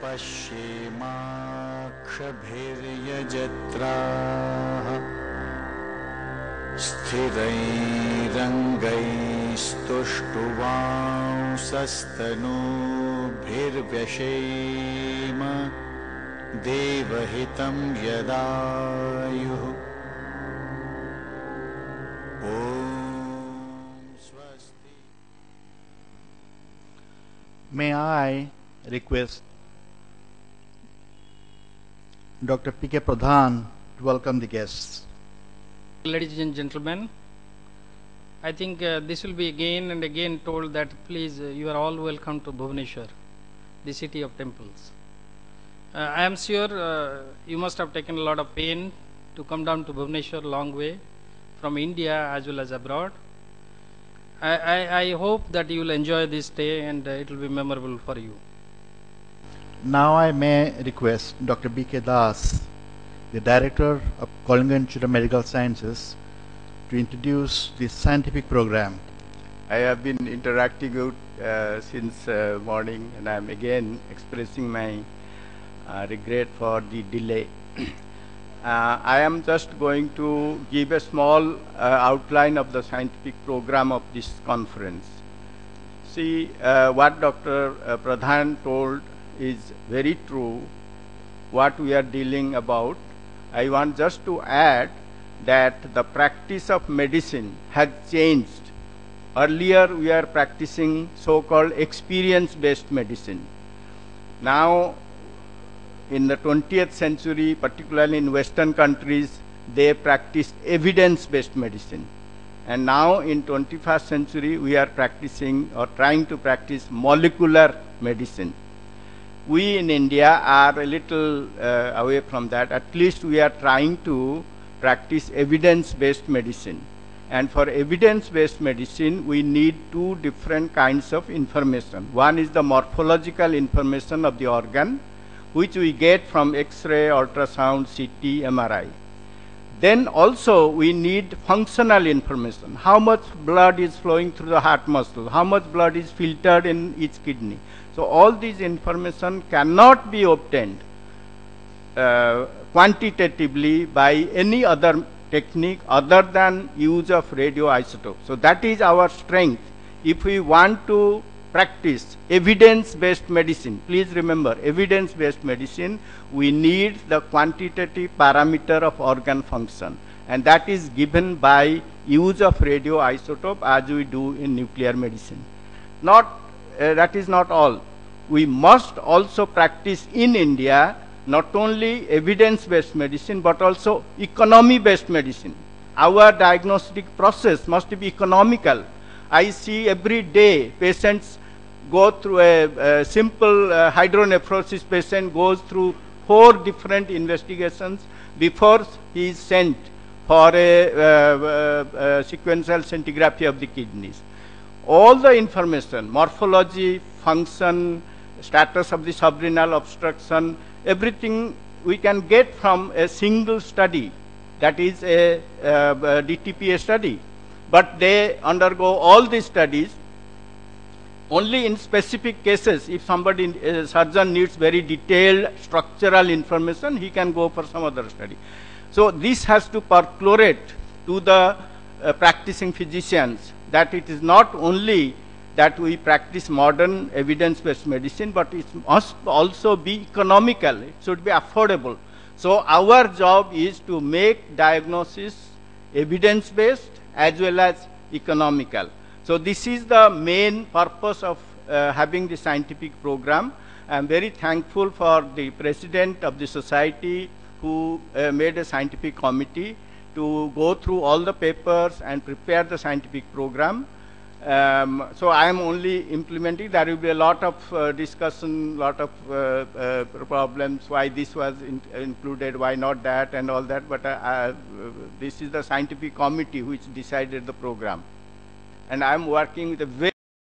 पश्येमाक्षभिर्यजत्राः स्थिरैरङ्गैस्तुष्टुवांसस्तनूभिर्व्यशेम देवहितं यदायुः। May I request Dr. P.K. Pradhan to welcome the guests. Ladies and gentlemen, I think this will be again and again told that please you are all welcome to Bhubaneswar, the city of temples. I am sure you must have taken a lot of pain to come down to Bhubaneswar, long way from India as well as abroad. I hope that you will enjoy this day and it will be memorable for you. Now I may request Dr. B.K. Das, the Director of Kalinga Institute of Medical Sciences, to introduce the scientific program. I have been interacting with since morning, and I am again expressing my regret for the delay. I am just going to give a small outline of the scientific program of this conference. See, what Dr. Pradhan told is very true, what we are dealing about. I want just to add that the practice of medicine has changed. Earlier we are practicing so-called experience-based medicine. Now in the 20th century, particularly in Western countries, they practiced evidence-based medicine. And now in 21st century, we are practicing or trying to practice molecular medicine. We in India are a little away from that. At least we are trying to practice evidence-based medicine. And for evidence-based medicine, we need two different kinds of information. One is the morphological information of the organ, which we get from X-ray, ultrasound, CT, MRI. Then also we need functional information. How much blood is flowing through the heart muscle? How much blood is filtered in each kidney? So all these information cannot be obtained quantitatively by any other technique other than use of radioisotope. So that is our strength. If we want to practice evidence-based medicine, please remember, evidence-based medicine, we need the quantitative parameter of organ function, and that is given by use of radioisotope as we do in nuclear medicine. That is not all. We must also practice in India not only evidence-based medicine but also economy-based medicine. Our diagnostic process must be economical. I see every day patients go through a simple hydronephrosis patient goes through 4 different investigations before he is sent for a sequential scintigraphy of the kidneys. All the information, morphology, function, status of the subrenal obstruction, everything we can get from a single study, that is a DTPA study. But they undergo all these studies only in specific cases. If somebody, a surgeon needs very detailed structural information, he can go for some other study. So this has to percolate to the practicing physicians that it is not only that we practice modern evidence-based medicine, but it must also be economical. It should be affordable. So our job is to make diagnosis evidence-based as well as economical. So this is the main purpose of having the scientific program. I am very thankful for the president of the society who made a scientific committee to go through all the papers and prepare the scientific program. So I am only implementing. There will be a lot of discussion, lot of problems, why this was included, why not that, and all that. But this is the scientific committee which decided the program. And I am working with a very